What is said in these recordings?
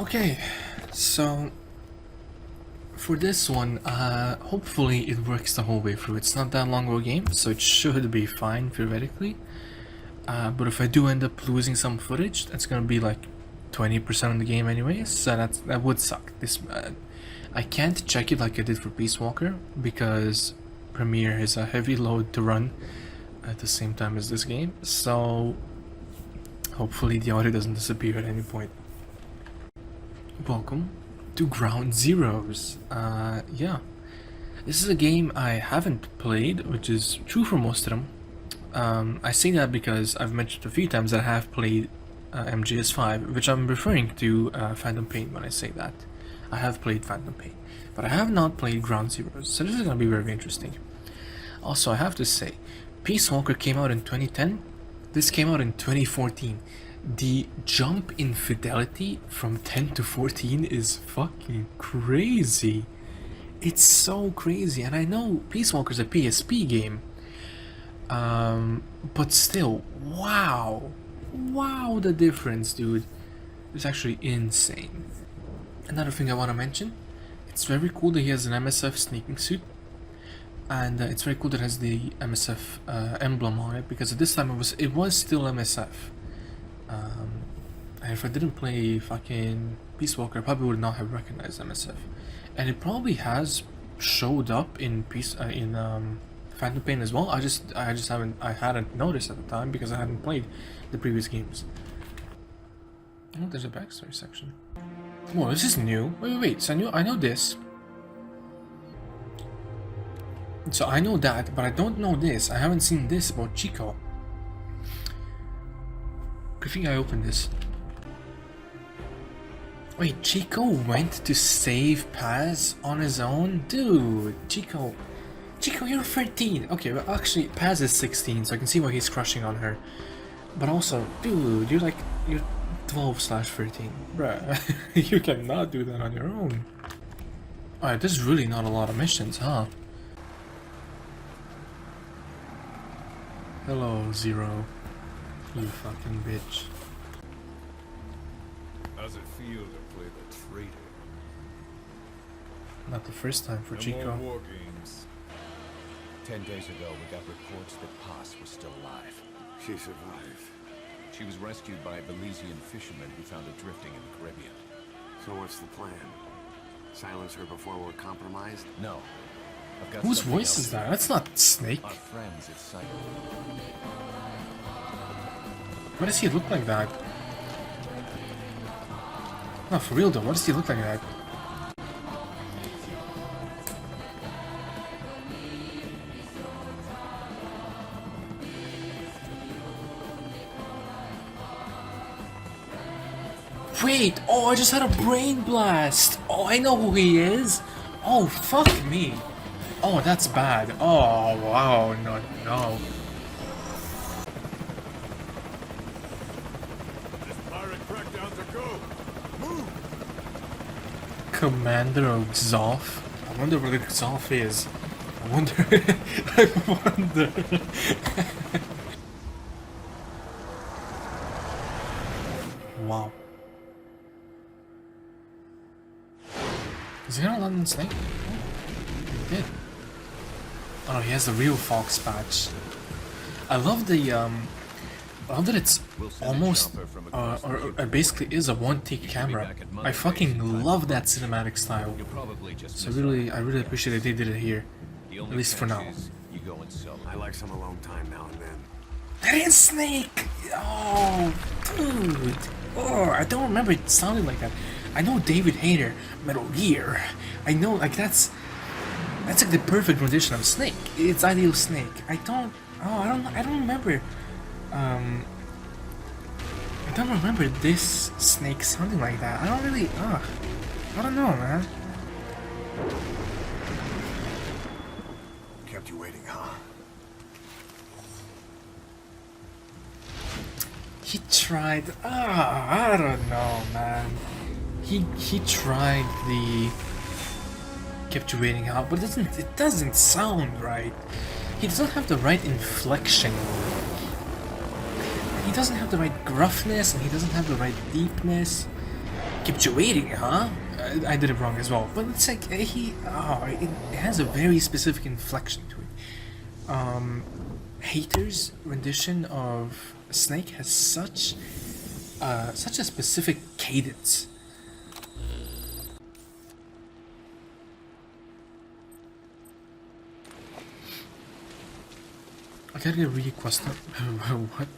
Okay, so for this one, hopefully it works the whole way through. It's not that long of a game, so it should be fine theoretically. But if I do end up losing some footage, that's gonna be like 20% of the game anyways, so that would suck. I can't check it like I did for Peace Walker because Premiere is a heavy load to run at the same time as this game, so hopefully the audio doesn't disappear at any point. Welcome to Ground Zeroes. Yeah, this is a game I haven't played, which is true for most of them. I say that because I've mentioned a few times that I have played MGS5, which I'm referring to Phantom Pain when I say that. I have played Phantom Pain, but I have not played Ground Zeroes, so this is going to be very interesting. Also, I have to say, Peace Walker came out in 2010, this came out in 2014. The jump in fidelity from 10 to 14 is fucking crazy. It's so crazy, and I know Peace Walker's a PSP game, but still, wow, the difference, dude, is actually insane. Another thing I want to mention, it's very cool that he has an MSF sneaking suit, and it's very cool that it has the MSF emblem on it, because at this time it was still MSF. And if I didn't play fucking Peace Walker, I probably would not have recognized MSF, and it probably has showed up in Phantom Pain as well. I just hadn't noticed at the time because I hadn't played the previous games. Oh, there's a backstory section. Whoa, this is new. Wait. So I know this. So I know that, but I don't know this. I haven't seen this about Chico. I think I opened this. Wait, Chico went to save Paz on his own? Dude, Chico, you're 13. Okay, well actually Paz is 16, so I can see why he's crushing on her. But also, dude, you're 12/13. Bruh, you cannot do that on your own. Alright, there's really not a lot of missions, huh? Hello, Zero. You fucking bitch. How's it feel to play the traitor? Not the first time for Chico. No more war games. 10 days ago, we got reports that Paz was still alive. She survived. She was rescued by Belizean fishermen who found her drifting in the Caribbean. So what's the plan? Silence her before we're compromised? No. I've got Whose something voice else. is that? That's not Snake. Our friends at Cycle. Why does he look like that? No, for real though, why does he look like that? Wait! Oh, I just had a brain blast! Oh, I know who he is! Oh, fuck me! Oh, that's bad. Oh, wow, no. This pirate crackdown to go. Move! Commander of Xolf? I wonder where Xolf is. I wonder. Wow. Is he gonna land on Snake? Oh, he did. Oh no, he has the real Fox patch. I love the I love that it's almost or it basically is a one-take camera. I fucking love that cinematic style. So I really appreciate that they did it here. At least for now. You go and sell. I like some alone time now and then. That is Snake! Oh, dude. Oh, I don't remember it sounded like that. I know David Hayter, Metal Gear. I know, like that's like the perfect rendition of Snake. It's ideal Snake. I don't remember. I don't remember this Snake sounding like that. I don't really. I don't know, man. Kept you waiting, huh? He tried. I don't know, man. He tried the kept you waiting out, but it doesn't sound right. He doesn't have the right inflection. He doesn't have the right gruffness, and he doesn't have the right deepness. Kept you waiting, huh? I did it wrong as well, but it's like it has a very specific inflection to it. Hater's rendition of Snake has such a specific cadence. I gotta get requested. What?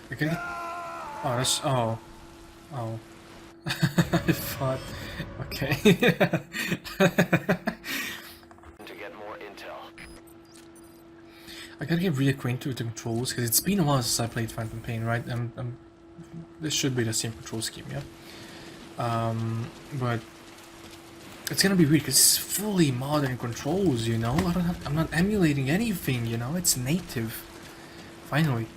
I gotta get. Oh, that's. Oh. Oh. I thought. Okay. To get more intel. I gotta get reacquainted with the controls because it's been a while since I played Phantom Pain, right? This should be the same control scheme, yeah. But it's gonna be weird because it's fully modern controls, you know. I'm not emulating anything, you know. It's native. Finally.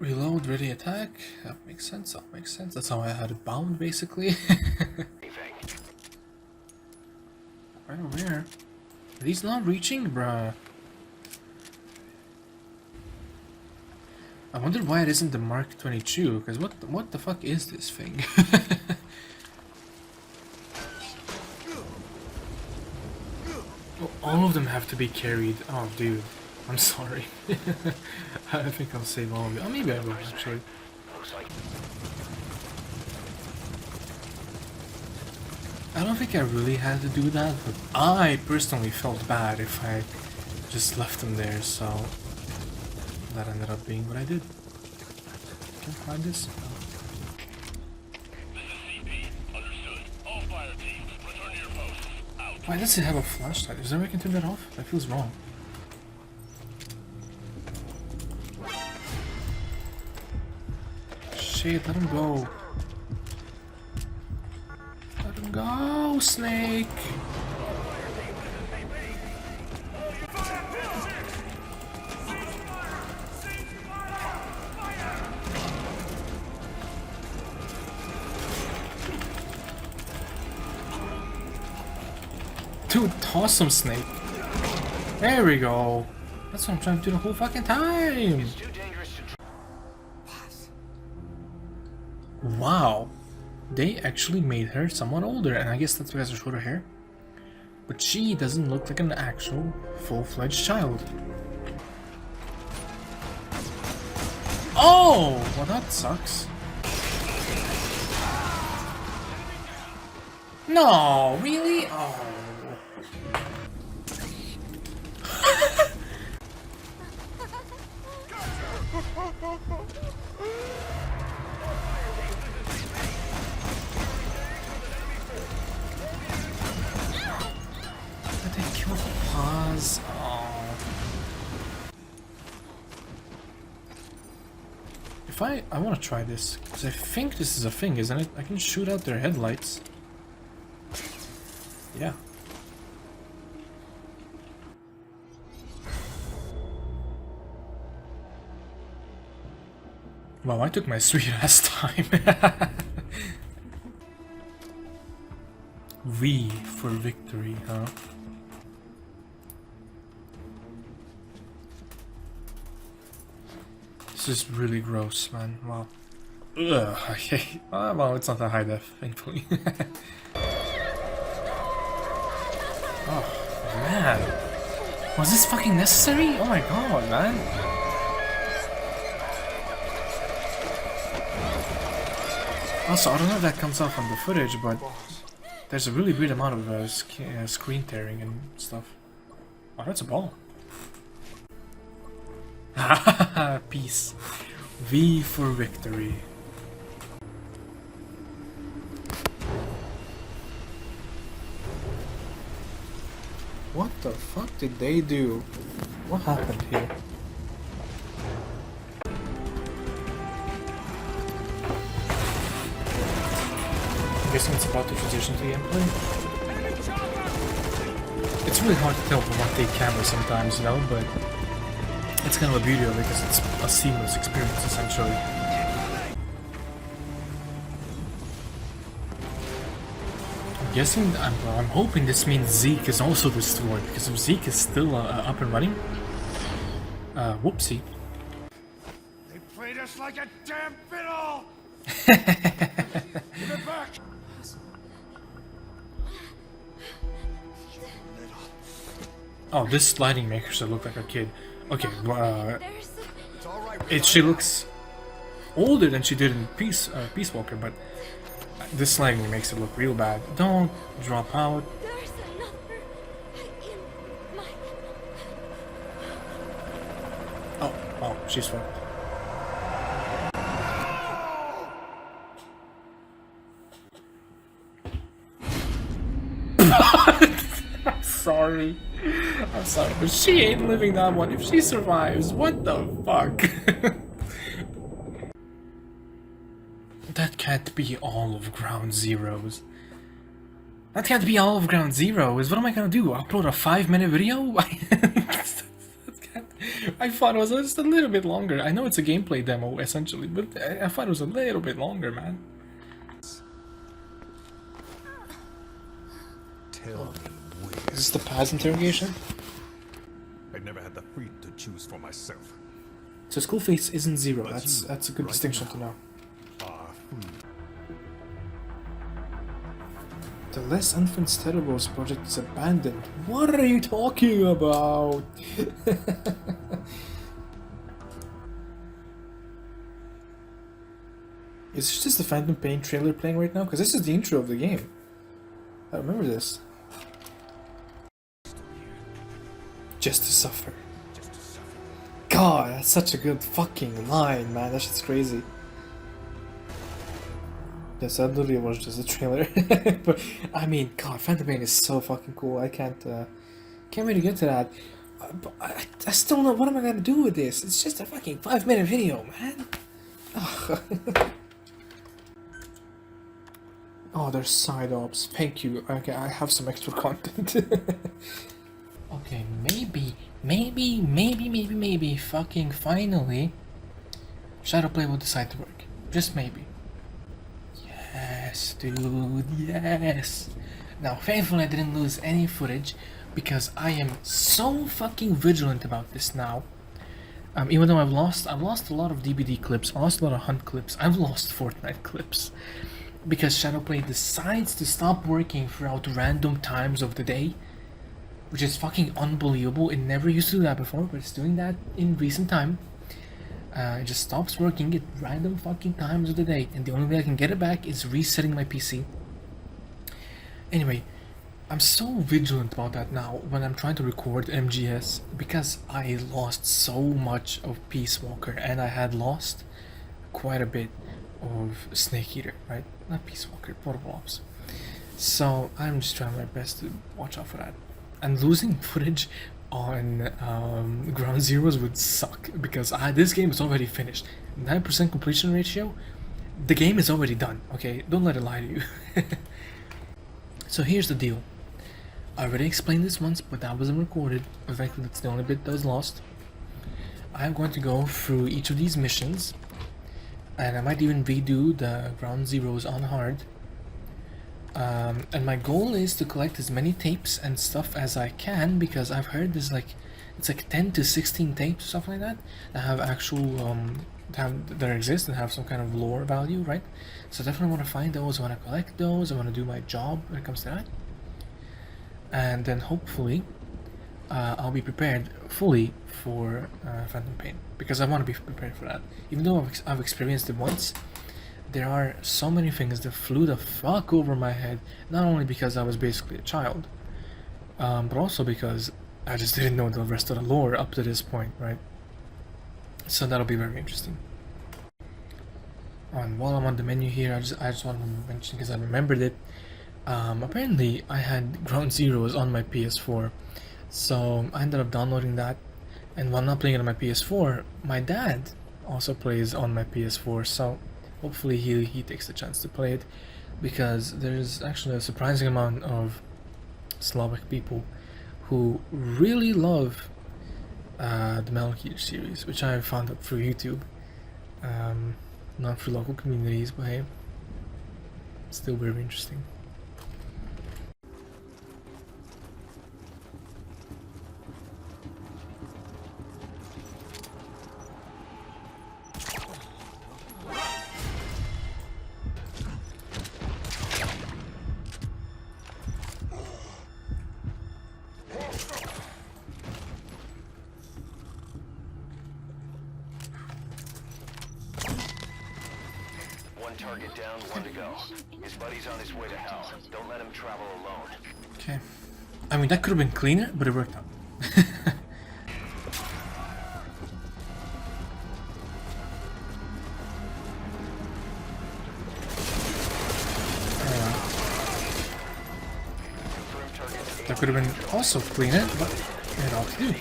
Reload, ready, attack. That makes sense. That makes sense. That's how I had it bound, basically. Right over here. Are these not reaching, bruh? I wonder why it isn't the Mark 22. Because what the fuck is this thing? Oh, all of them have to be carried. Oh, dude. I'm sorry. I think I'll save all of you. Oh, maybe I will, actually. I don't think I really had to do that, but I personally felt bad if I just left them there, so that ended up being what I did. Can I find this? Why does it have a flashlight? Is there a way I can turn that off? That feels wrong. Shit, let him go. Let him go, Snake! Dude, toss him, Snake. There we go. That's what I'm trying to do the whole fucking time. Wow. They actually made her someone older, and I guess that's because of shorter hair. But she doesn't look like an actual full-fledged child. Oh! Well, that sucks. No, really? Oh. But they killed Paz. Oh. If I want to try this, because I think this is a thing, isn't it? I can shoot out their headlights. Yeah. Wow, I took my sweet ass time. V for victory, huh? This is really gross, man. Wow. Ugh, okay. Well, it's not that high def, thankfully. Oh, man. Was this fucking necessary? Oh my god, man. Also, I don't know if that comes off on the footage, but there's a really weird amount of screen tearing and stuff. Oh, that's a ball. Peace. V for victory. What the fuck did they do? What happened here? I'm guessing it's about to transition to gameplay. It's really hard to tell from one take camera sometimes, you know, but it's kind of a beauty of it because it's a seamless experience essentially. I'm hoping this means Zeke is also destroyed, because if Zeke is still up and running, whoopsie. They played us like a damn fiddle! Give it back! Oh, this sliding makes her look like a kid. Okay, It's all right. she looks older than she did in Peace Walker, but this sliding makes it look real bad. Don't drop out. There's another in my... Oh, she's fucked. I'm sorry. I'm sorry, but she ain't living that one. If she survives, what the fuck? That can't be all of Ground Zeroes. That can't be all of Ground Zeroes. What am I gonna do? Upload a 5-minute video? I thought it was just a little bit longer. I know it's a gameplay demo, essentially, but I thought it was a little bit longer, man. Tell me where. Is this the past interrogation? I never had the freedom to choose for myself. So school face isn't zero. But That's a good right distinction now, to know. Are free. The Les Enfants Terribles project is abandoned. What are you talking about? Is this the Phantom Pain trailer playing right now? Because this is the intro of the game. I remember this. Just to suffer. God, that's such a good fucking line, man. That shit's crazy. Yes, I literally watched just the trailer. But, I mean, God, Phantom Pain is so fucking cool. I can't really get to that. But I still don't know what am I gonna do with this. It's just a fucking 5-minute video, man. Ugh. Oh, there's side ops. Thank you. Okay, I have some extra content. Okay, maybe, fucking finally, Shadowplay will decide to work. Just maybe. Yes, dude, yes. Now, thankfully I didn't lose any footage, because I am so fucking vigilant about this now. Even though I've lost a lot of DBD clips, I lost a lot of Hunt clips, I've lost Fortnite clips. Because Shadowplay decides to stop working throughout random times of the day. Which is fucking unbelievable. It never used to do that before, but it's doing that in recent time. It just stops working at random fucking times of the day, and the only way I can get it back is resetting my PC. Anyway, I'm so vigilant about that now when I'm trying to record MGS, because I lost so much of Peace Walker, and I had lost quite a bit of Snake Eater, right? Not Peace Walker, Portable Ops. So I'm just trying my best to watch out for that. And losing footage on Ground Zeroes would suck, because this game is already finished. 9% completion ratio, the game is already done, okay? Don't let it lie to you. So here's the deal. I already explained this once, but that wasn't recorded. In fact, that's the only bit that was lost. I'm going to go through each of these missions, and I might even redo the Ground Zeroes on hard. And my goal is to collect as many tapes and stuff as I can, because I've heard there's it's like 10 to 16 tapes or stuff like that have actual that exist and have some kind of lore value, right? So I definitely want to find those, I want to collect those, I want to do my job when it comes to that. And then hopefully I'll be prepared fully for Phantom Pain, because I want to be prepared for that. Even though I've experienced it once, there are so many things that flew the fuck over my head, not only because I was basically a child, but also because I just didn't know the rest of the lore up to this point, right? So that'll be very interesting. And while I'm on the menu here, I just want to mention, because I remembered it, apparently I had Ground Zeroes on my PS4, so I ended up downloading that, and while not playing it on my PS4, my dad also plays on my PS4, so hopefully he takes the chance to play it, because there's actually a surprising amount of Slavic people who really love the Metal Gear series, which I found out through YouTube, not through local communities, but hey, still very interesting. One target down, one to go. His buddy's on his way to hell. Don't let him travel alone. Okay. I mean, that could have been cleaner, but it worked out. That could have been also cleaner, but it ought to do.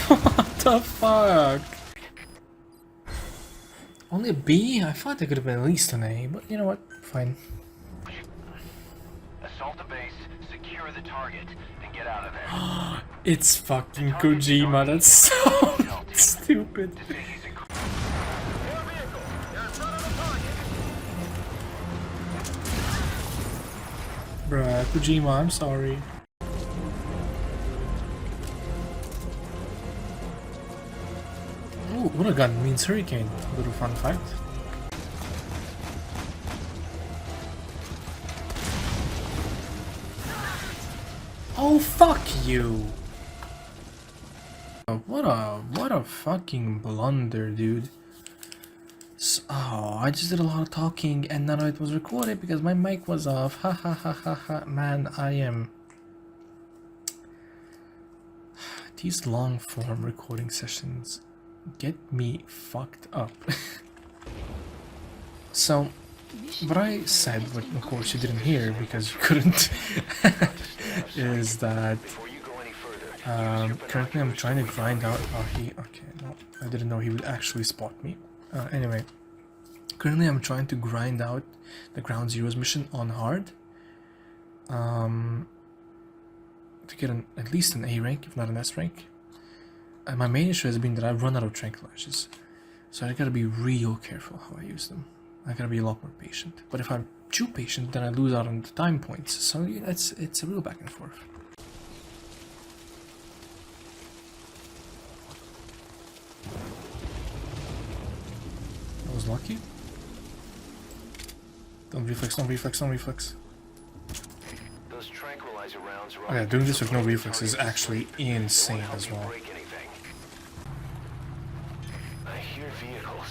What the fuck? Only a B? I thought it could have been at least an A, but you know what? Fine. Assault the base, secure the target, and get out of there. It's fucking Kojima, that's so stupid. Bruh, Kojima, I'm sorry. Ooh, what a gun means hurricane. A little fun fact. Oh, fuck you! What a fucking blunder, dude. Oh, I just did a lot of talking and none of it was recorded because my mic was off. Ha ha ha ha ha. Man, I am... These long form recording sessions get me fucked up. So, what I said, what of course you didn't hear because you couldn't, is that currently I'm trying to grind out... Oh, okay, no, I didn't know he would actually spot me. Anyway, currently I'm trying to grind out the Ground Zeroes mission on hard. To get at least an A rank, if not an S rank. And my main issue has been that I've run out of tranquilizers. So I gotta be real careful how I use them. I gotta be a lot more patient. But if I'm too patient, then I lose out on the time points. So yeah, it's a real back and forth. I was lucky. Don't reflex, don't reflex, don't reflex. Those tranquilizer rounds are Oh yeah, doing this with no reflex is actually insane as well. I hear vehicles.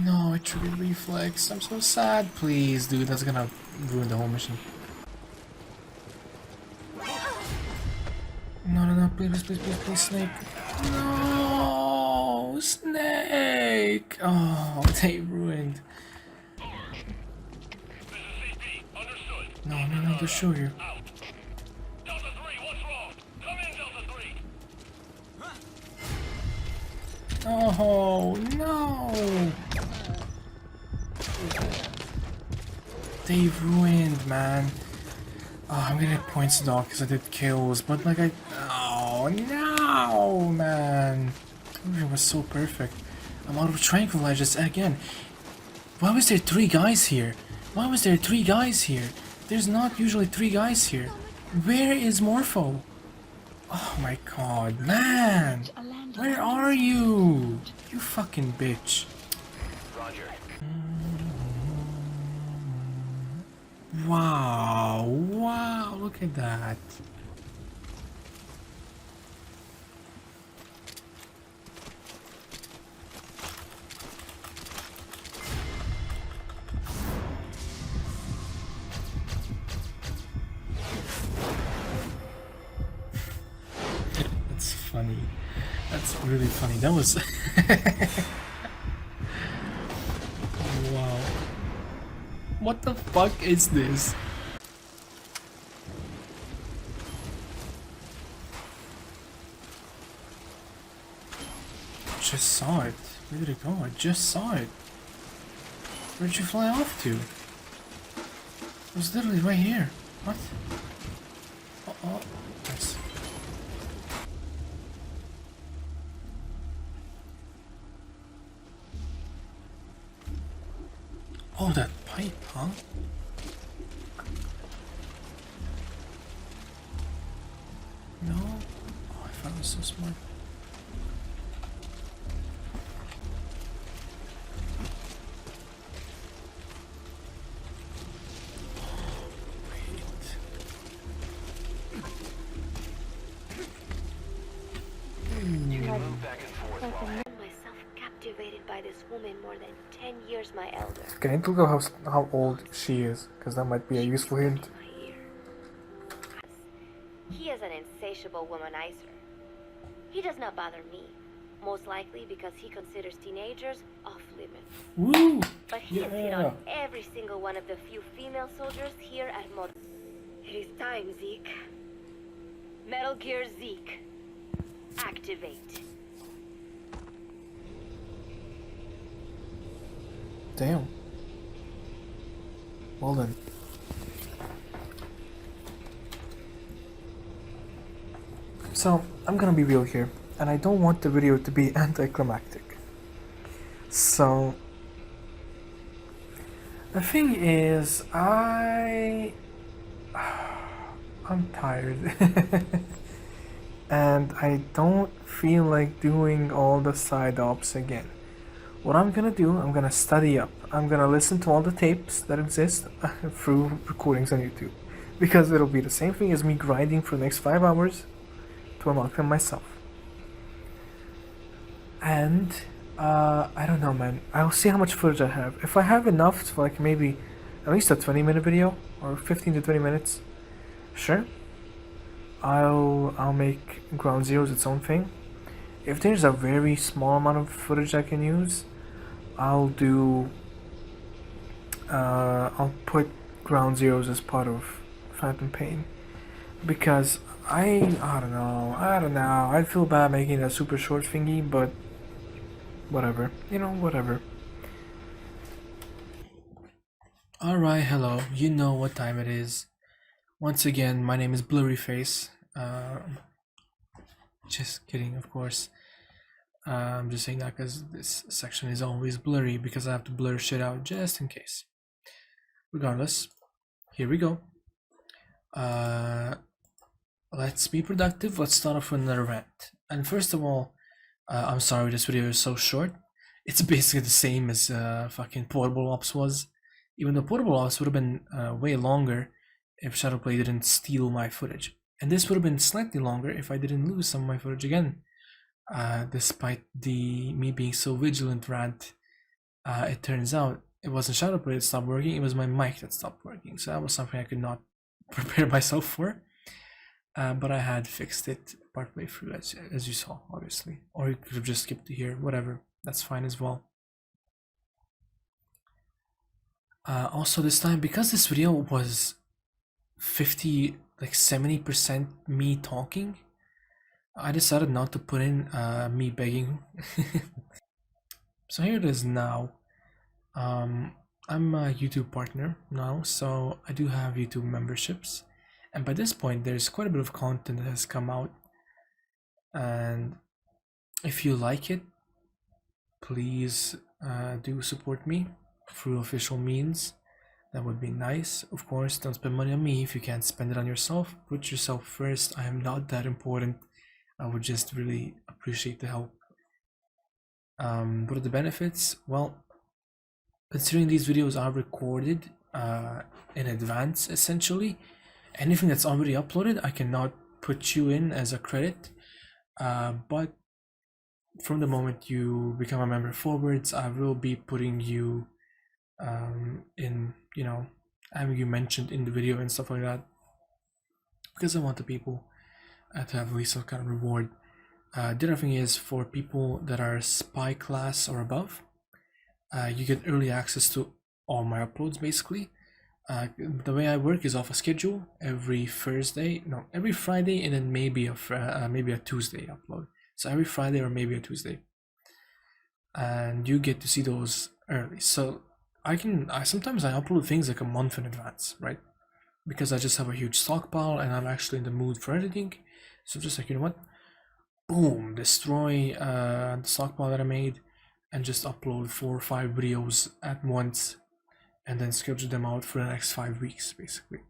No, it triggered reflex. I'm so sad. Please, dude, that's gonna ruin the whole mission. No, no, no, please, please, please, please, Snake. No, Snake. Oh, they ruined. No, no, no, they're sure here. Oh, no. They ruined, man. Oh, I'm gonna get points dog because I did kills, but like oh no, man. It was so perfect. I'm out of tranquilizers again. Why was there 3 guys here? Why was there 3 guys here? There's not usually 3 guys here. Where is Morpho? Oh my god, man. Where are you? You fucking bitch. Roger. Wow, wow, look at that. That's funny. That's really funny. That was... Wow. What the fuck is this? Just saw it. Where did it go? I just saw it. Where did you fly off to? It was literally right here. What? Oh, nice. Oh, that pipe, huh? No? Oh, I thought it was so smart. Wait. woman more than 10 years my elder. Can you look at how old she is? Because that might be a useful hint. In my ear. He is an insatiable womanizer. He does not bother me, most likely because he considers teenagers off limits. Woo! But he has hit on every single one of the few female soldiers here at Mod. It is time, Zeke. Metal Gear Zeke. Activate. Damn. Well then. So, I'm gonna be real here, and I don't want the video to be anticlimactic. So, the thing is, I'm tired. And I don't feel like doing all the side ops again. What I'm gonna do, I'm gonna study up. I'm gonna listen to all the tapes that exist through recordings on YouTube. Because it'll be the same thing as me grinding for the next 5 hours to unlock them myself. And, I don't know, man. I'll see how much footage I have. If I have enough for like maybe at least a 20-minute video, or 15 to 20 minutes, sure. I'll make Ground Zeroes its own thing. If there's a very small amount of footage I can use, I'll put Ground Zeroes as part of Phantom Pain, because I don't know, I feel bad making a super short thingy, but whatever, whatever. Alright, hello, you know what time it is. Once again, my name is Blurryface. Just kidding, of course. I'm just saying that because this section is always blurry, because I have to blur shit out just in case. Regardless, here we go. Let's be productive. Let's start off with another rant. And first of all, I'm sorry this video is so short. It's basically the same as fucking Portable Ops was. Even though Portable Ops would have been way longer if Shadowplay didn't steal my footage. And this would have been slightly longer if I didn't lose some of my footage again. Despite me being so vigilant rant, it turns out it wasn't Shadowplay that stopped working, it was my mic that stopped working. So that was something I could not prepare myself for. But I had fixed it partway through, as you saw, obviously. Or you could have just skipped to here, whatever. That's fine as well. Also this time, because this video was 70% me talking, I decided not to put in me begging. So here it is now. I'm a YouTube partner now, so I do have YouTube memberships, and by this point there's quite a bit of content that has come out, and if you like it, please do support me through official means. That would be nice. Of course, don't spend money on me if you can't spend it on yourself. Put yourself first. I am not that important. I would just really appreciate the help. What are the benefits? Well, considering these videos are recorded in advance, essentially, anything that's already uploaded, I cannot put you in as a credit. But from the moment you become a member forwards, I will be putting you in, having you mentioned in the video and stuff like that, because I want the people to have at least some kind of reward. The other thing is, for people that are spy class or above, you get early access to all my uploads basically. The way I work is off a schedule. Every Friday, and then maybe a Tuesday upload. So every Friday or maybe a Tuesday, and you get to see those early. So sometimes I upload things like a month in advance, right? Because I just have a huge stockpile and I'm actually in the mood for editing. So just like, you know what, boom, destroy the stockpile that I made and just upload 4 or 5 videos at once, and then schedule them out for the next 5 weeks basically.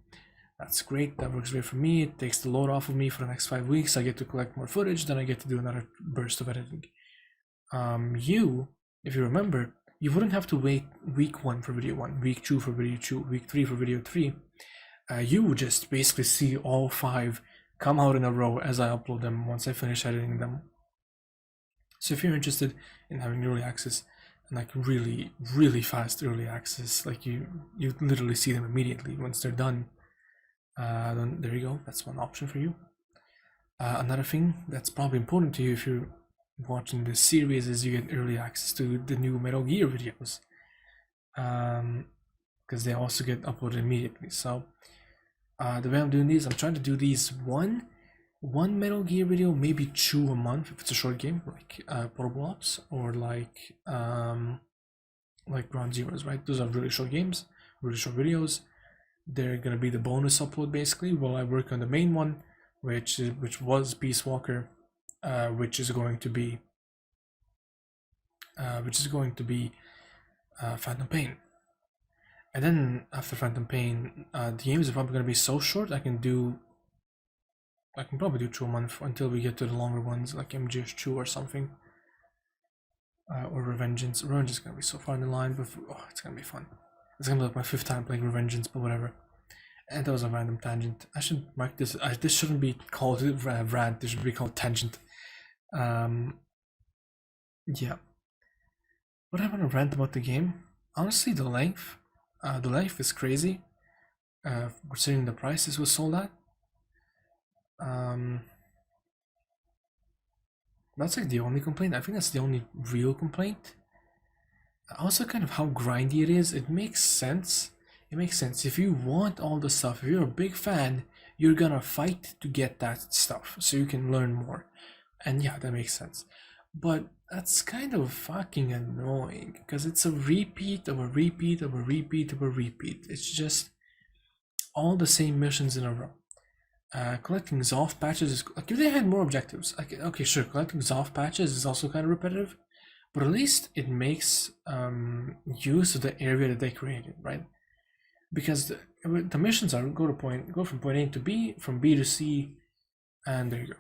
That's great. That works great for me. It takes the load off of me for the next 5 weeks. I get to collect more footage, then I get to do another burst of editing. If you remember, you wouldn't have to wait week 1 for video 1, week 2 for video 2, week 3 for video 3. You would just basically see all 5 come out in a row as I upload them once I finish editing them. So if you're interested in having early access, and like really fast early access. Like you literally see them immediately once they're done. Then there you go. That's one option for you. Another thing that's probably important to you if you're watching this series is you get early access to the new Metal Gear videos, because they also get uploaded immediately. So the way I'm doing these, I'm trying to do these one Metal Gear video, maybe 2 a month if it's a short game, like Portable Ops or like Ground Zeroes, right? Those are really short games, really short videos. They're gonna be the bonus upload basically while I work on the main one, which was Peace Walker, which is going to be Phantom Pain. And then after Phantom Pain, the games are probably gonna be so short I can probably do 2 a month until we get to the longer ones like MGS2 or something, or Revengeance. Revenge is gonna be so far in the line, but it's gonna be fun. It's gonna be like my 5th time playing Revengeance, but whatever. And that was a random tangent. I should mark this. This shouldn't be called Rant. This should be called Tangent. Yeah. What I want to rant about the game? Honestly, the length. The length is crazy. Considering the price this was sold at. That's like the only complaint. I think that's the only real complaint. Also, kind of how grindy it is. It makes sense. It makes sense. If you want all the stuff, if you're a big fan, you're gonna fight to get that stuff so you can learn more. And yeah, that makes sense. But that's kind of fucking annoying because it's a repeat of a repeat of a repeat of a repeat. It's just all the same missions in a row. Collecting Zoff patches is like if they had more objectives. Okay, sure, collecting Zoff patches is also kind of repetitive, but at least it makes use of the area that they created, right? Because the missions are go from point A to B, from B to C, and there you go.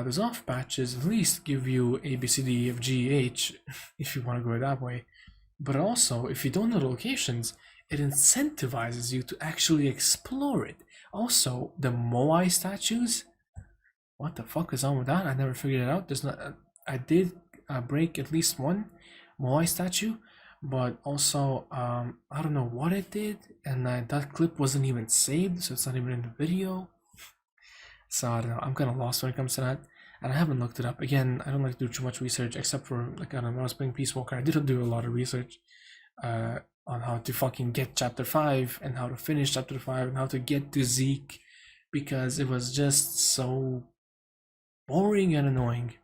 The Zoff patches at least give you A, B, C, D, E, F, G, H, if you want to go that way. But also, if you don't know the locations, it incentivizes you to actually explore it. Also, the Moai statues, what the fuck is on with that? I never figured it out. I did break at least one Moai statue, but also I don't know what it did, and that clip wasn't even saved, so it's not even in the video. So I don't know, I'm kind of lost when it comes to that, and I haven't looked it up. Again, I don't like to do too much research, except for like I don't know, when I was playing Peace Walker, I did do a lot of research on how to fucking get chapter 5 and how to finish chapter 5 and how to get to Zeke, because it was just so boring and annoying.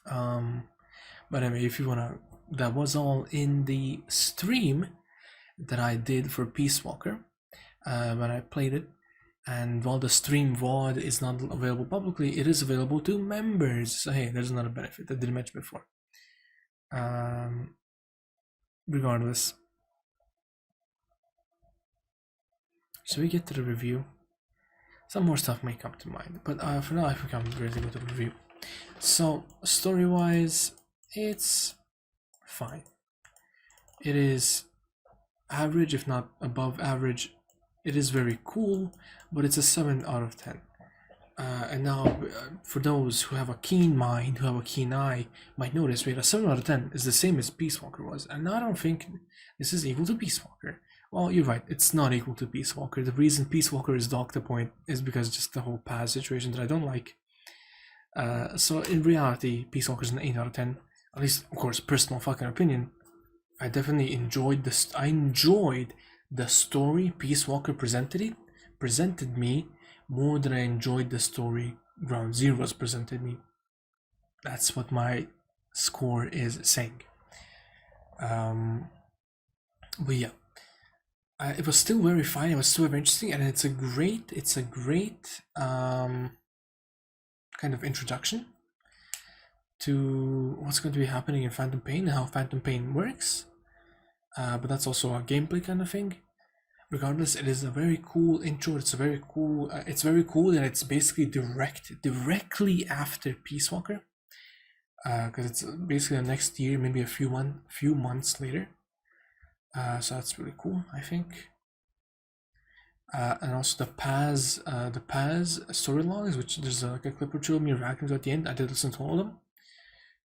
But anyway, if you wanna, that was all in the stream that I did for Peace Walker when I played it. And while the stream VOD is not available publicly, it is available to members. So hey, there's another benefit I didn't mention before. Regardless, so we get to the review. Some more stuff may come to mind, but for now I think I'm ready to go to the review. So story-wise, it's fine. It is average, if not above average. It is very cool, but it's a 7 out of 10. And now, for those who have a keen mind, who have a keen eye, might notice, wait, a 7 out of 10 is the same as Peace Walker was, and I don't think this is equal to Peace Walker. Well, you're right, it's not equal to Peace Walker. The reason Peace Walker is docked a point is because just the whole Paz situation that I don't like. So in reality, Peace Walker is an 8 out of 10. At least, of course, personal fucking opinion. I definitely enjoyed this. I enjoyed the story Peace Walker presented me more than I enjoyed the story Ground Zeroes presented me. That's what my score is saying. But yeah, it was still very fine. It was still very interesting, and it's a great kind of introduction to what's going to be happening in Phantom Pain and how Phantom Pain works. But that's also a gameplay kind of thing. Regardless, it is a very cool intro. It's very cool, and it's basically directly after Peace Walker, because it's basically the next year, maybe a few months later. So that's really cool, I think. And also the Paz story logs, which there's like a clip or two of me reacting to at the end. I did listen to all of them.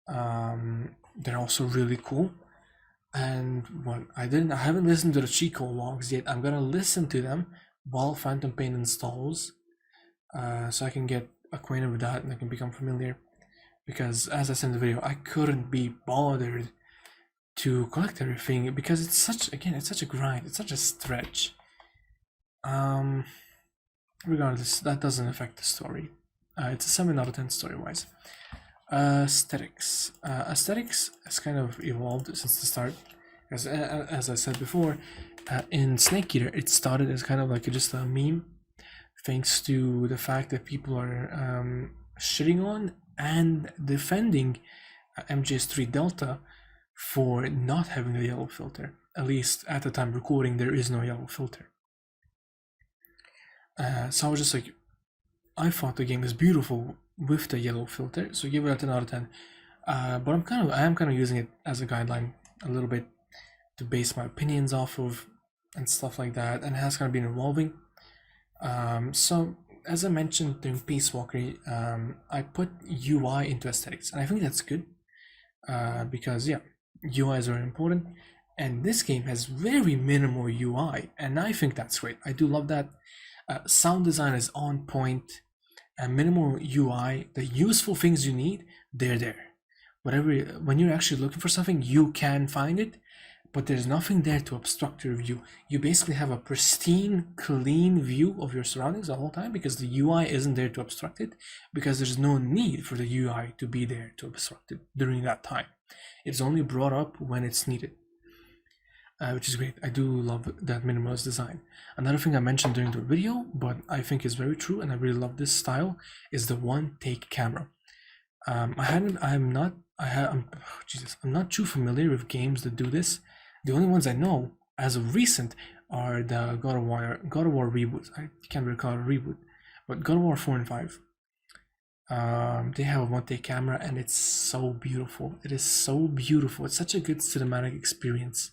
They're also really cool. And what I haven't listened to the Chico logs yet. I'm gonna listen to them while Phantom Pain installs, so I can get acquainted with that and I can become familiar. Because as I said in the video, I couldn't be bothered to collect everything because it's such a grind, it's such a stretch. Regardless, that doesn't affect the story. It's a 7 out of 10 story-wise. Aesthetics. Aesthetics has kind of evolved since the start. As I said before, in Snake Eater, it started as kind of like just a meme, thanks to the fact that people are shitting on and defending MGS3 Delta for not having a yellow filter. At least at the time recording, there is no yellow filter. So I was just like, I thought the game is beautiful with the yellow filter, so give it a 10 out of 10. But I am kind of using it as a guideline a little bit to base my opinions off of and stuff like that, and it has kind of been evolving. So as I mentioned during Peace Walker, I put UI into aesthetics, and I think that's good because yeah, UI is very important, and this game has very minimal UI, and I think that's great. I do love that. Sound design is on point, and minimal UI. The useful things you need, they're there. When you're actually looking for something, you can find it, but there's nothing there to obstruct your view. You basically have a pristine, clean view of your surroundings the whole time because the UI isn't there to obstruct it, because there's no need for the UI to be there to obstruct it during that time. It's only brought up when it's needed, which is great. I do love that minimalist design. Another thing I mentioned during the video, but I think is very true, and I really love this style, is the one-take camera. I'm not too familiar with games that do this. The only ones I know as of recent are the God of War reboots. I can't recall a reboot, but God of War 4 and 5. They have a one-take camera, and it's so beautiful. It is so beautiful. It's such a good cinematic experience.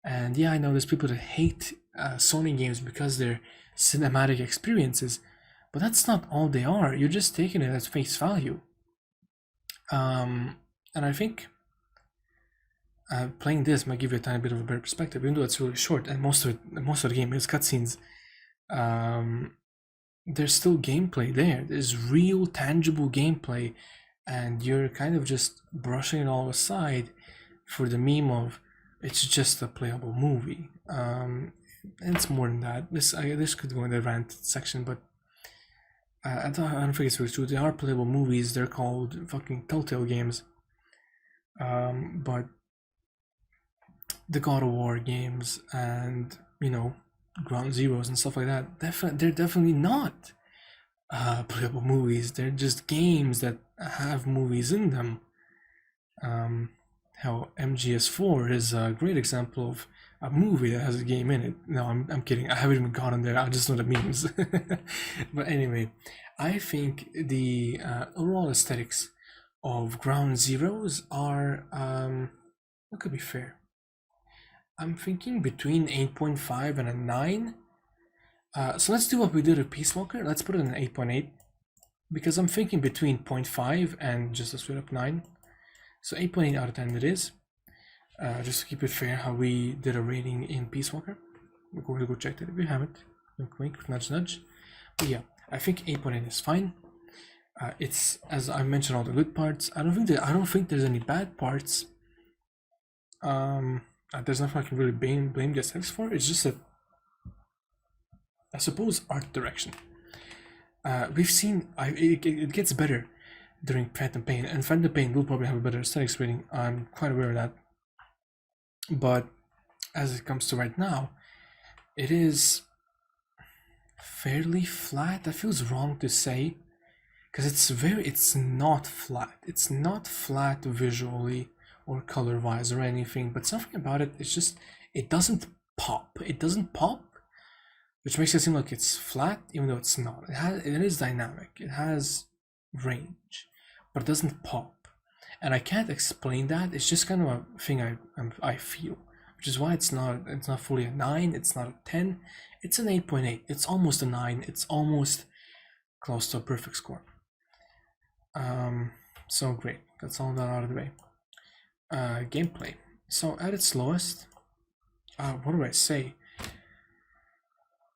And yeah, I know there's people that hate Sony games because they're cinematic experiences, but that's not all they are. You're just taking it at face value. And I think playing this might give you a tiny bit of a better perspective, even though it's really short and most of the game is cutscenes. There's still gameplay there. There's real, tangible gameplay, and you're kind of just brushing it all aside for the meme of it's just a playable movie. And it's more than that. This could go in the rant section, but I don't think it's really true. They are playable movies. They're called fucking Telltale games. But the God of War games and, Ground Zeroes and stuff like that, they're definitely not playable movies. They're just games that have movies in them. How MGS4 is a great example of a movie that has a game in it. No, I'm kidding. I haven't even gotten there. I just know the memes. But anyway, I think the overall aesthetics of Ground Zeroes are, what could be fair? I'm thinking between 8.5 and a 9. So let's do what we did with Peace Walker. Let's put it in 8.8 because I'm thinking between 0.5 and just a straight up 9. So 8.8 out of 10 it is. Just to keep it fair, how we did a rating in Peace Walker. We're going to go check that if you haven't. Wink, wink, nudge, nudge. But yeah, I think 8.8 is fine. It's, as I mentioned, all the good parts. I don't think there's any bad parts. There's nothing I can really blame the aesthetics for. It's just that, I suppose, art direction. We've seen it gets better during Phantom Pain, and Phantom Pain will probably have a better aesthetics rating. I'm quite aware of that. But as it comes to right now, it is fairly flat. That feels wrong to say, because it's not flat. It's not flat visually or color-wise or anything, but something about it, it doesn't pop. It doesn't pop, which makes it seem like it's flat, even though it's not. It is dynamic. It has range, but it doesn't pop. And I can't explain that. It's just kind of a thing I feel, which is why it's not fully a 9. It's not a 10. It's an 8.8. It's almost a 9. It's almost close to a perfect score. so great. That's all done out of the way. Gameplay. So at its lowest, what do I say?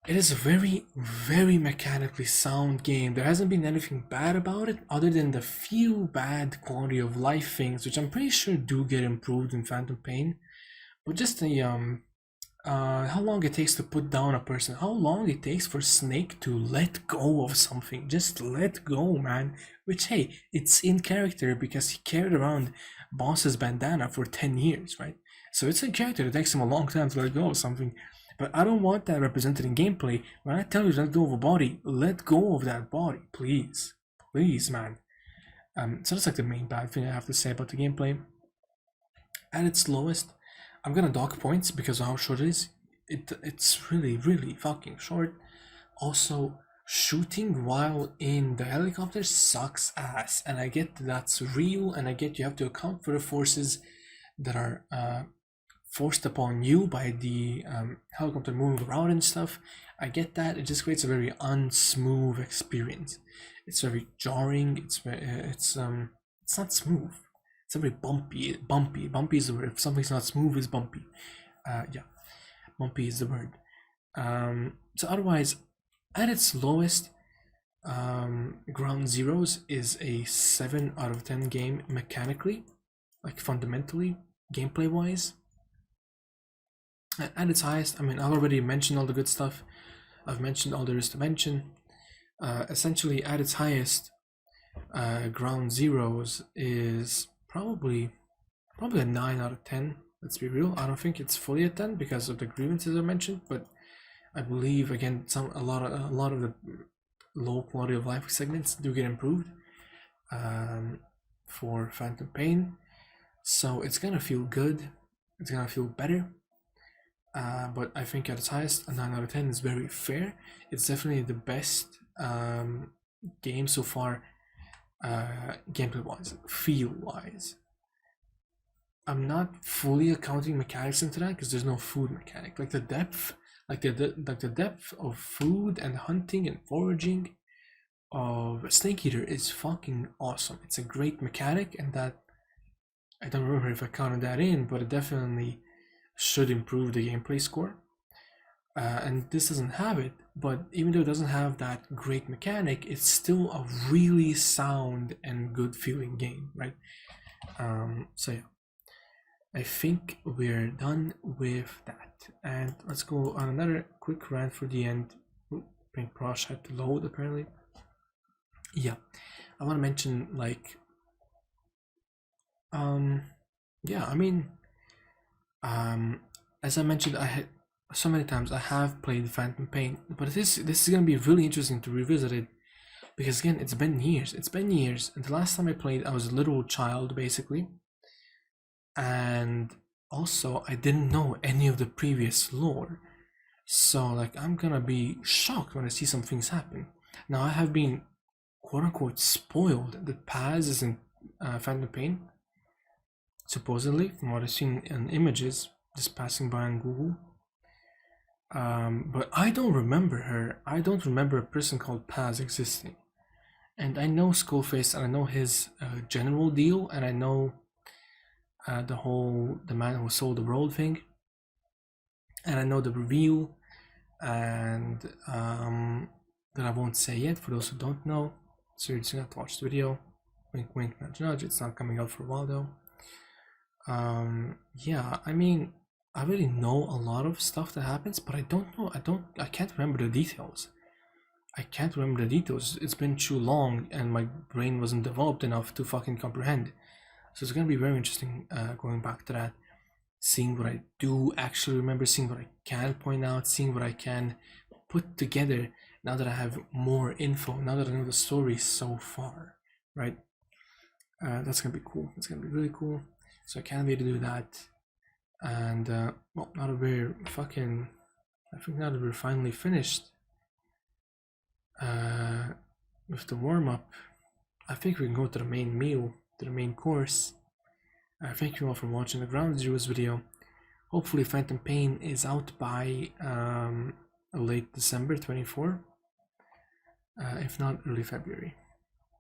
It is a very, very mechanically sound game. There hasn't been anything bad about it other than the few bad quality of life things, which I'm pretty sure do get improved in Phantom Pain. But just the how long it takes to put down a person, how long it takes for Snake to let go of something, just let go, man. Which, hey, it's in character because he carried around Boss's bandana for 10 years, right? So it's in character, it takes him a long time to let go of something. But I don't want that represented in gameplay. When I tell you to let go of a body, let go of that body, please. Please, man. So that's like the main bad thing I have to say about the gameplay. At its lowest, I'm gonna dock points because of how short it is. It's really, really fucking short. Also, shooting while in the helicopter sucks ass. And I get that's real, and I get you have to account for the forces that are forced upon you by the helicopter moving around and stuff. I get that. It just creates a very unsmooth experience. It's very jarring. It's not smooth. It's very bumpy. Bumpy is the word. If something's not smooth, it's bumpy. Yeah, bumpy is the word. So otherwise, at its lowest, Ground Zeroes is a 7 out of 10 game mechanically, like fundamentally, gameplay wise. At its highest, I mean, I've already mentioned all the good stuff. I've mentioned all there is to mention. Essentially, at its highest, Ground Zeroes is probably a 9 out of 10. Let's be real. I don't think it's fully a 10 because of the grievances I mentioned, but I believe again a lot of the low quality of life segments do get improved for Phantom Pain, so it's gonna feel good. It's gonna feel better. But I think at its highest, a 9 out of 10 is very fair. It's definitely the best game so far, gameplay wise, feel wise. I'm not fully accounting mechanics into that because there's no food mechanic. Like the depth, the depth of food and hunting and foraging of Snake Eater is fucking awesome. It's a great mechanic, and that I don't remember if I counted that in, but it definitely should improve the gameplay score. And this doesn't have it, but even though it doesn't have that great mechanic, it's still a really sound and good feeling game, right? So yeah, I think we're done with that, and let's go on another quick rant for the end. Paintbrush had to load apparently. Yeah, I want to mention like yeah, I mean, as I mentioned, I had so many times I have played Phantom Pain, but this is gonna be really interesting to revisit it because again, it's been years. And the last time I played, I was a little child basically, and also I didn't know any of the previous lore, so like I'm gonna be shocked when I see some things happen. Now I have been quote-unquote spoiled that Paz is in Phantom Pain, supposedly, from what I've seen in images just passing by on Google. But I don't remember her. I don't remember a person called Paz existing. And I know Skullface, and I know his general deal, and I know the man who sold the world thing, and I know the reveal, and that I won't say yet for those who don't know. So you're just gonna have to watch the video. Wink, wink, nudge, nudge. It's not coming out for a while though. Yeah, I mean, I already know a lot of stuff that happens, but I can't remember the details. It's been too long, and my brain wasn't developed enough to fucking comprehend. So it's gonna be very interesting going back to that, seeing what I do actually remember, seeing what I can point out, seeing what I can put together now that I have more info, now that I know the story so far, right? That's gonna be cool. It's gonna be really cool. So I can't wait to do that. And well, now that we're finally finished with the warm-up, I think we can go to the main meal, to the main course. Thank you all for watching the Ground Zeroes video. Hopefully Phantom Pain is out by late December 24, if not early February.